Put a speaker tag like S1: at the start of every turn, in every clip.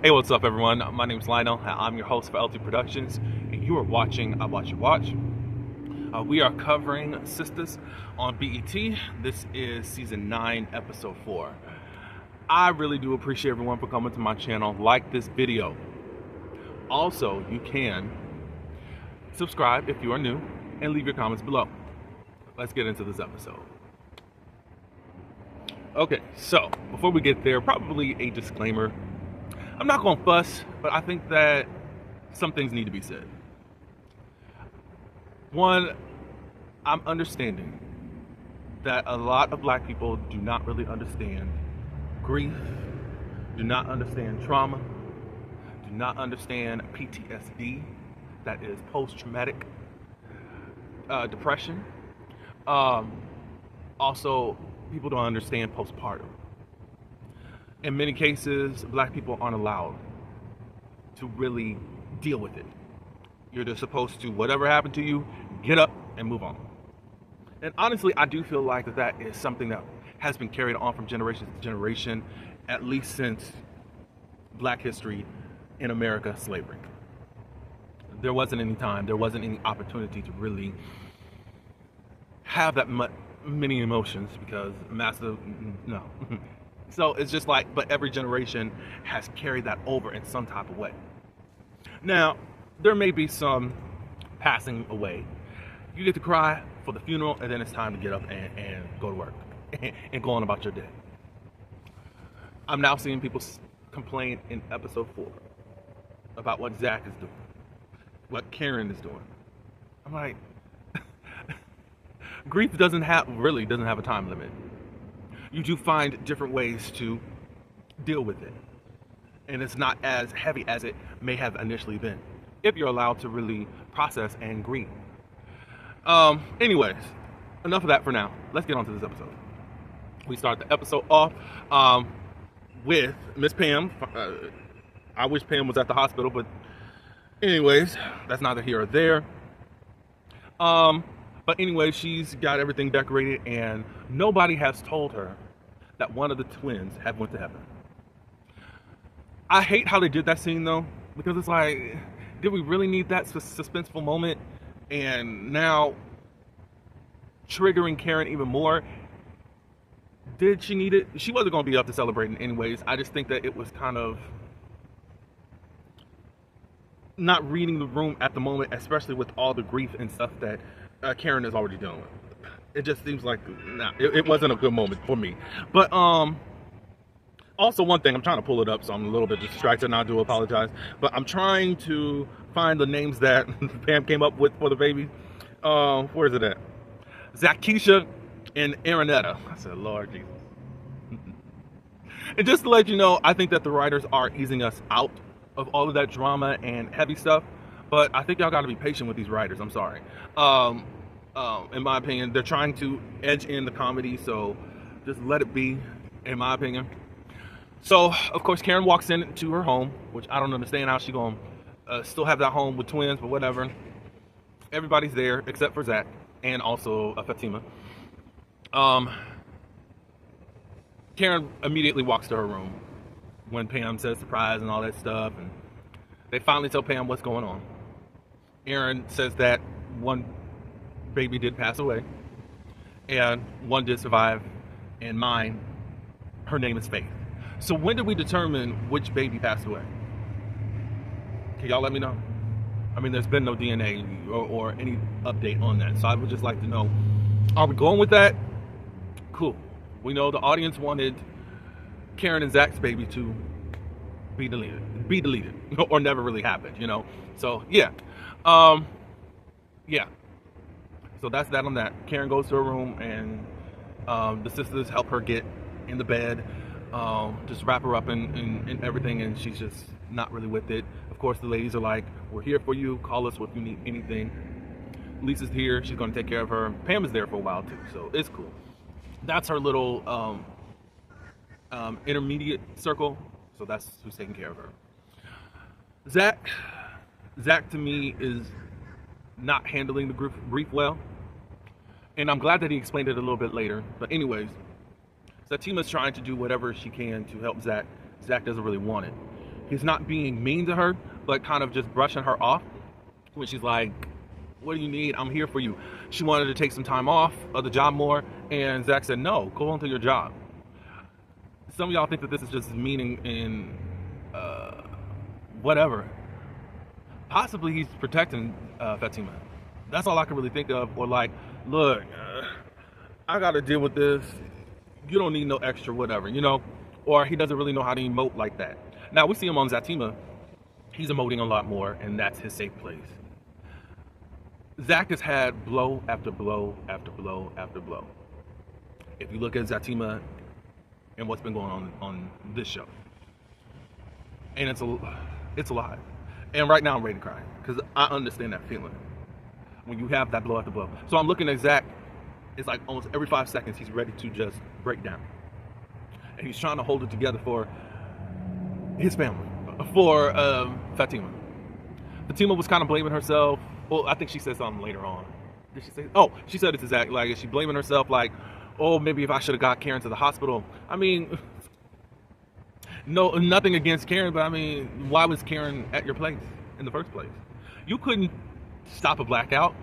S1: Hey, what's up, everyone? My name is Lionel. I'm your host for LT Productions, and you are watching I Watch You Watch. We are covering Sistas on BET. This is season 9, episode 4. I really do appreciate everyone for coming to my channel. Like this video. Also, you can subscribe if you are new and leave your comments below. Let's get into this episode. Okay, so before we get there, probably a disclaimer. I'm not going to fuss, but I think that some things need to be said. One, I'm understanding that a lot of black people do not really understand grief, do not understand trauma, do not understand PTSD, that is post-traumatic depression. Also, people don't understand postpartum. In many cases, black people aren't allowed to really deal with it. You're just supposed to, whatever happened to you, get up and move on. And honestly, I do feel like that is something that has been carried on from generation to generation, at least since black history in America, slavery. There wasn't any time, there wasn't any opportunity to really have that many emotions because no. So it's just like, but every generation has carried that over in some type of way. Now, there may be some passing away. You get to cry for the funeral, and then it's time to get up and go to work and go on about your day. I'm now seeing people complain in episode 4 about what Zach is doing, what Karen is doing. I'm like, grief doesn't have a time limit. You do find different ways to deal with it. And it's not as heavy as it may have initially been, if you're allowed to really process and grieve. Anyways, enough of that for now. Let's get on to this episode. We start the episode off with Miss Pam. I wish Pam was at the hospital, but anyways, that's neither here or there. But anyway, she's got everything decorated, and nobody has told her that one of the twins have went to heaven. I hate how they did that scene, though, because it's like, did we really need that suspenseful moment? And now, triggering Karen even more. Did she need it? She wasn't going to be up to celebrating anyways. I just think that it was kind of not reading the room at the moment, especially with all the grief and stuff that Karen is already dealing with. It just seems like, it wasn't a good moment for me. But also one thing, I'm trying to pull it up, so I'm a little bit distracted, and I do apologize. But I'm trying to find the names that Pam came up with for the baby. Where is it at? Zakisha and Aaronetta. I said, Lord Jesus. And just to let you know, I think that the writers are easing us out of all of that drama and heavy stuff. But I think y'all got to be patient with these writers. I'm sorry. In my opinion, they're trying to edge in the comedy, so just let it be, in my opinion. So, of course, Karen walks into her home, which I don't understand how she's going to still have that home with twins, but whatever. Everybody's there except for Zach and also Fatima. Karen immediately walks to her room when Pam says surprise and all that stuff, and they finally tell Pam what's going on. Aaron says that one baby did pass away, and one did survive, and mine, her name is Faith. So when did we determine which baby passed away? Can y'all let me know? I mean, there's been no DNA or any update on that, so I would just like to know, are we going with that? Cool. We know the audience wanted Karen and Zach's baby to be deleted, or never really happened, you know? So, yeah. Yeah. So that's that on that. Karen goes to her room, and the sisters help her get in the bed, just wrap her up in everything, and she's just not really with it. Of course, the ladies are like, we're here for you. Call us if you need anything. Lisa's here. She's going to take care of her. Pam is there for a while, too, so it's cool. That's her little intermediate circle, so that's who's taking care of her. Zach to me is not handling the grief well, and I'm glad that he explained it a little bit later. But anyways, Fatima's trying to do whatever she can to help Zach. Zach doesn't really want it. He's not being mean to her, but kind of just brushing her off when she's like, what do you need? I'm here for you. She wanted to take some time off of the job more, and Zach said, no, go on to your job. Some of y'all think that this is just meaning in whatever. Possibly he's protecting Fatima. That's all I can really think of. Or like, look, I got to deal with this. You don't need no extra whatever, you know? Or he doesn't really know how to emote like that. Now, we see him on Zatima. He's emoting a lot more, and that's his safe place. Zach has had blow after blow after blow after blow. If you look at Zatima and what's been going on this show, and it's a lot. And right now I'm ready to cry because I understand that feeling when you have that blow after blow. So I'm looking at Zach. It's like almost every 5 seconds he's ready to just break down, and he's trying to hold it together for his family, for Fatima. Fatima was kind of blaming herself. Well, I think she said something later on. Did she say? Oh, she said it to Zach. Like, is she blaming herself? Like, oh, maybe if I should have got Karen to the hospital. I mean, no, nothing against Karen, but I mean, why was Karen at your place in the first place? You couldn't stop a blackout.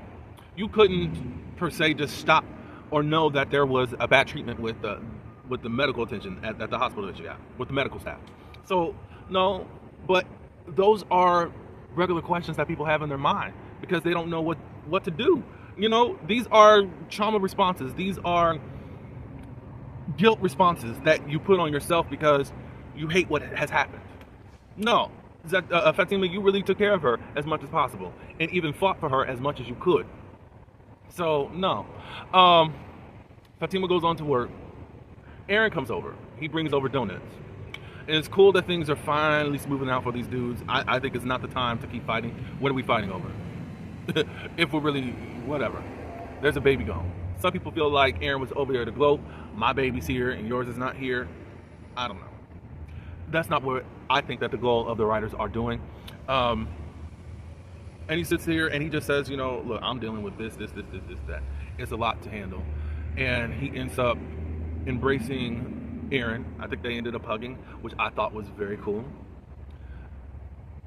S1: You couldn't, per se, just stop or know that there was a bad treatment with the medical attention at the hospital that you got, with the medical staff. So, no, but those are regular questions that people have in their mind because they don't know what to do. You know, these are trauma responses. These are guilt responses that you put on yourself because you hate what has happened. No, Fatima, you really took care of her as much as possible and even fought for her as much as you could. So, no. Fatima goes on to work. Aaron comes over. He brings over donuts. And it's cool that things are finally smoothing out for these dudes. I think it's not the time to keep fighting. What are we fighting over? If we're really, whatever. There's a baby gone. Some people feel like Aaron was over there to gloat. My baby's here and yours is not here. I don't know. That's not what I think that the goal of the writers are doing. And he sits here and he just says, you know, look, I'm dealing with this, that. It's a lot to handle. And he ends up embracing Aaron. I think they ended up hugging, which I thought was very cool.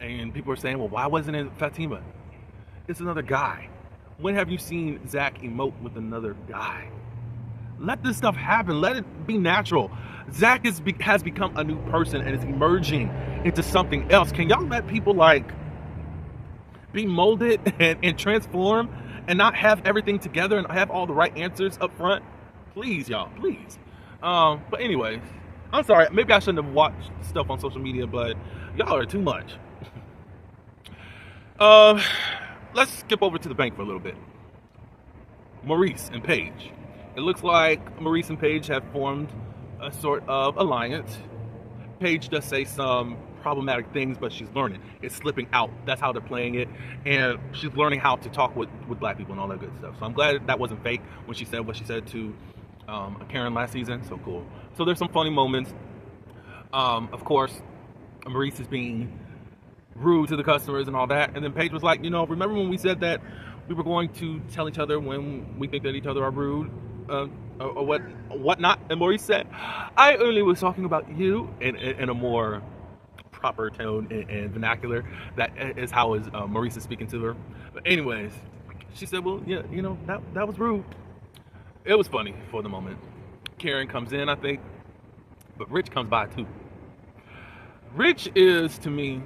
S1: And people are saying, well, why wasn't it Fatima? It's another guy. When have you seen Zach emote with another guy? Let this stuff happen. Let it be natural. Zach has become a new person and is emerging into something else. Can y'all let people like be molded and transform and not have everything together and have all the right answers up front? Please, y'all, please. But anyways, I'm sorry. Maybe I shouldn't have watched stuff on social media, but y'all are too much. Let's skip over to the bank for a little bit. Maurice and Paige. It looks like Maurice and Paige have formed a sort of alliance. Paige does say some problematic things, but she's learning. It's slipping out. That's how they're playing it. And she's learning how to talk with black people and all that good stuff. So I'm glad that wasn't fake when she said what she said to Karen last season. So cool. So there's some funny moments. Of course, Maurice is being rude to the customers and all that. And then Paige was like, you know, remember when we said that we were going to tell each other when we think that each other are rude? Or whatnot? And Maurice said, I only was talking about you in a more proper tone and vernacular. That is how Maurice is speaking to her. But anyways, she said, well, yeah, you know, that was rude. It was funny for the moment. Karen comes in, I think, but Rich comes by too. Rich is, to me,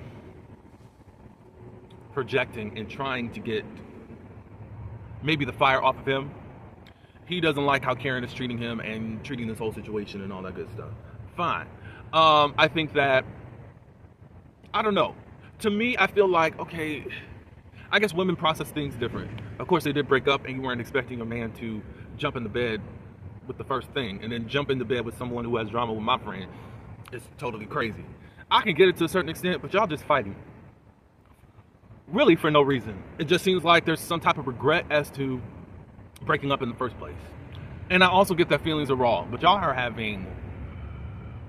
S1: projecting and trying to get maybe the fire off of him. He doesn't like how Karen is treating him and treating this whole situation and all that good stuff. Fine. I think that, I don't know. To me, I feel like, okay, I guess women process things different. Of course, they did break up and you weren't expecting a man to jump in the bed with the first thing and then jump in the bed with someone who has drama with my friend. It's totally crazy. I can get it to a certain extent, but y'all just fighting. Really for no reason. It just seems like there's some type of regret as to breaking up in the first place. And I also get that feelings are raw, but y'all are having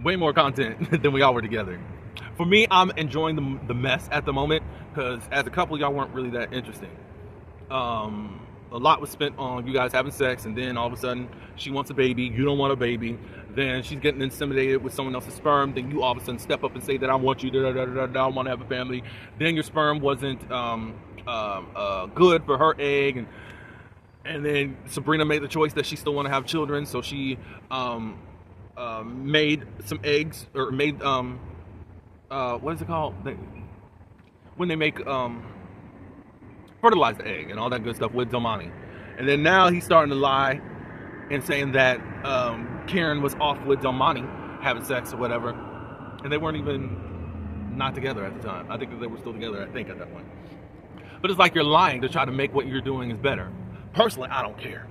S1: way more content than we all were together. For me, I'm enjoying the mess at the moment because as a couple, y'all weren't really that interesting. a lot was spent on you guys having sex, and then all of a sudden she wants a baby, you don't want a baby, then she's getting inseminated with someone else's sperm, then you all of a sudden step up and say that I want you, I want to have a family, then your sperm wasn't good for her egg, and then Sabrina made the choice that she still want to have children, so she made some eggs, or made what is it called, when they make fertilize the egg and all that good stuff with Domani. And then now he's starting to lie and saying that Karen was off with Domani having sex or whatever, and they weren't even not together at the time. I think that they were still together, I think, at that point. But it's like you're lying to try to make what you're doing is better. Personally, I don't care.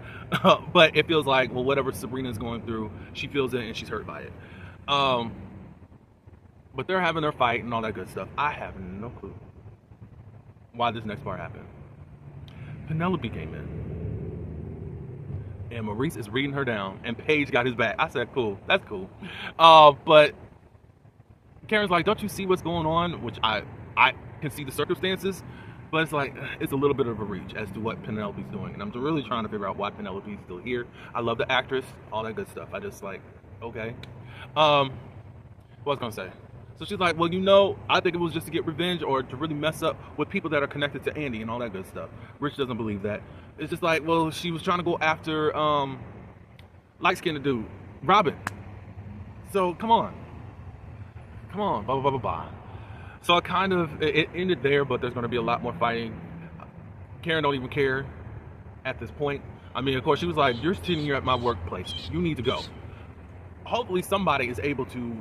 S1: But it feels like, well, whatever Sabrina's going through, she feels it and she's hurt by it. But they're having their fight and all that good stuff. I have no clue why this next part happened. Penelope came in, and Maurice is reading her down, and Paige got his back. I said, cool, that's cool. But Karen's like, don't you see what's going on? Which I can see the circumstances, but it's like, it's a little bit of a reach as to what Penelope's doing. And I'm really trying to figure out why Penelope's still here. I love the actress, all that good stuff. I just like, okay. What was I gonna say? So she's like, well, you know, I think it was just to get revenge or to really mess up with people that are connected to Andy and all that good stuff. Rich doesn't believe that. It's just like, well, she was trying to go after light-skinned dude, Robin. So come on, blah, blah, blah, blah, blah. So it ended there, but there's going to be a lot more fighting. Karen don't even care at this point. I mean, of course, she was like, you're sitting here at my workplace. You need to go. Hopefully somebody is able to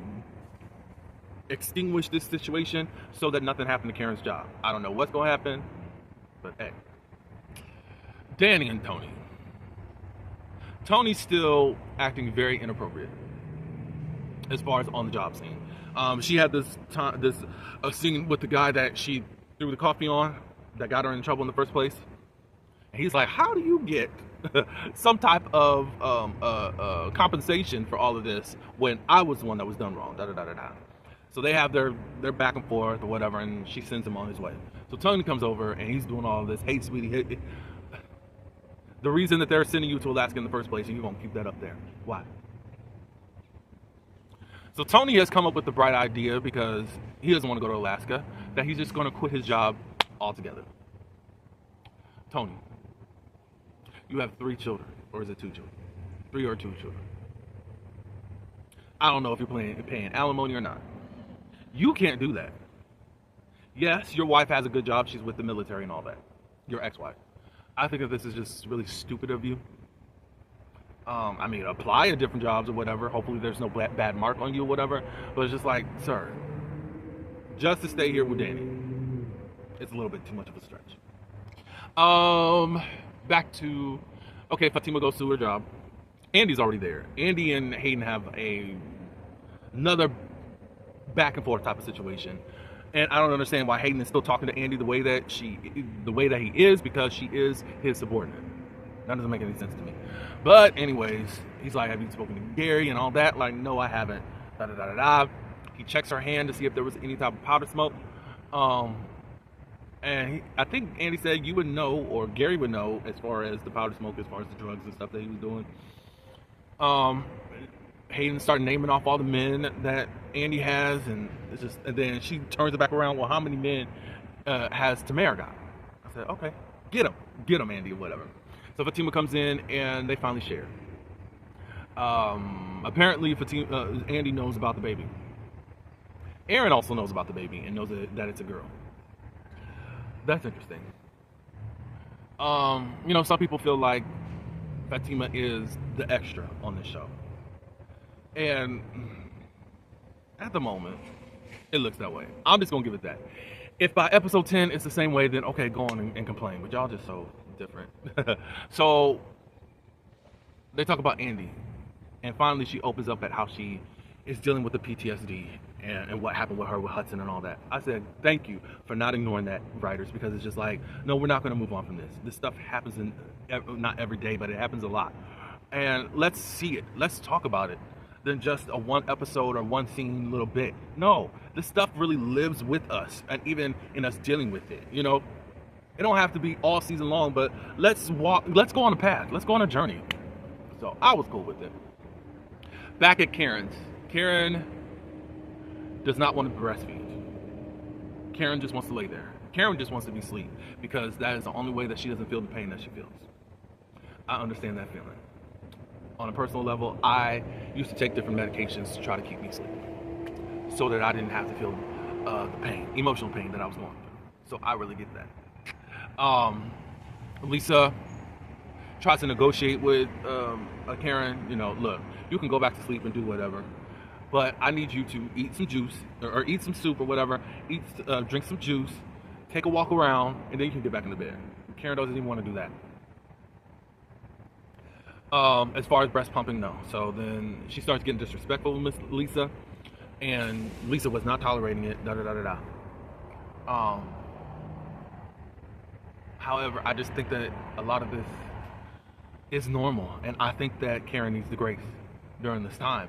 S1: extinguish this situation so that nothing happened to Karen's job. I don't know what's going to happen, but hey. Danny and Tony. Tony's still acting very inappropriate as far as on the job scene. She had this scene with the guy that she threw the coffee on that got her in trouble in the first place. And he's like, how do you get some type of compensation for all of this when I was the one that was done wrong? Da da da da da. So they have their back and forth or whatever, and she sends him on his way. So Tony comes over, and he's doing all of this. Hey, sweetie, hey, the reason that they're sending you to Alaska in the first place, and you're going to keep that up there. Why? So Tony has come up with the bright idea, because he doesn't want to go to Alaska, that he's just going to quit his job altogether. Tony, you have 3 children, or is it 2 children? 3 or 2 children. I don't know if you're paying alimony or not. You can't do that. Yes, your wife has a good job. She's with the military and all that. Your ex-wife. I think that this is just really stupid of you. I mean, apply at different jobs or whatever. Hopefully there's no bad mark on you or whatever. But it's just like, sir, just to stay here with Danny, it's a little bit too much of a stretch. Back to, okay, Fatima goes to her job. Andy's already there. Andy and Hayden have another back and forth type of situation, and I don't understand why Hayden is still talking to Andy the way that he is, because she is his subordinate. That doesn't make any sense to me. But anyways, he's like, have you spoken to Gary and all that? Like, no, I haven't. Da da da da da. He checks her hand to see if there was any type of powder smoke. And I think Andy said you would know, or Gary would know, as far as the powder smoke, as far as the drugs and stuff that he was doing. Hayden started naming off all the men that Andy has, and then she turns it back around. Well, how many men has Tamara got? I said, okay, get him, Andy, or whatever. So Fatima comes in, and they finally share. Apparently, Andy knows about the baby. Aaron also knows about the baby and knows that it's a girl. That's interesting. Some people feel like Fatima is the extra on this show. And at the moment, it looks that way. I'm just going to give it that. If by episode 10 it's the same way, then okay, go on and complain. But y'all just so different. So they talk about Andy. And finally she opens up at how she is dealing with the PTSD and what happened with her with Hudson and all that. I said, thank you for not ignoring that, writers, because it's just like, no, we're not going to move on from this. This stuff happens not every day, but it happens a lot. And let's see it. Let's talk about it. Than just a one episode or one scene little bit. No, this stuff really lives with us, and even in us dealing with it, It don't have to be all season long, but let's go on a path. Let's go on a journey. So I was cool with it. Back at Karen's. Karen does not want to breastfeed. Karen just wants to lay there. Karen just wants to be asleep because that is the only way that she doesn't feel the pain that she feels. I understand that feeling. On a personal level, I used to take different medications to try to keep me asleep so that I didn't have to feel the pain, emotional pain that I was going through. So I really get that. Lisa tries to negotiate with Karen, you know, look, you can go back to sleep and do whatever, but I need you to eat some juice or eat some soup or whatever, drink some juice, take a walk around, and then you can get back in the bed. Karen doesn't even want to do that. As far as breast pumping, no. So then she starts getting disrespectful with Miss Lisa, and Lisa was not tolerating it. However, I just think that a lot of this is normal, and I think that Karen needs the grace during this time.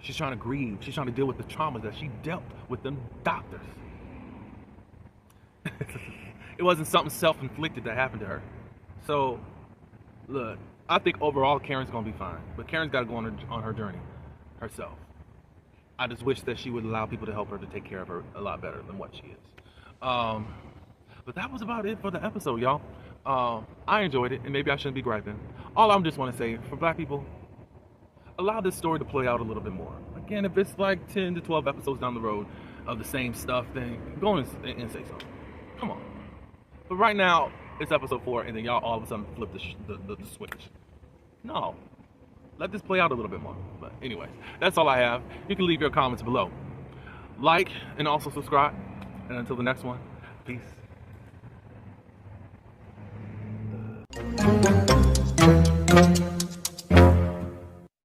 S1: She's trying to grieve. She's trying to deal with the traumas that she dealt with them doctors. It wasn't something self-inflicted that happened to her. So, look, I think overall Karen's gonna be fine, but Karen's got to go on her journey herself. I just wish that she would allow people to help her to take care of her a lot better than what she is. But that was about it for the episode, y'all. I enjoyed it, and maybe I shouldn't be griping. All I just want to say, for black people, allow this story to play out a little bit more. Again, if it's like 10 to 12 episodes down the road of the same stuff, then go and say so. Come on. But right now, it's episode 4, and then y'all all of a sudden flip the switch. No. Let this play out a little bit more. But anyways, that's all I have. You can leave your comments below. Like and also subscribe. And until the next one, peace.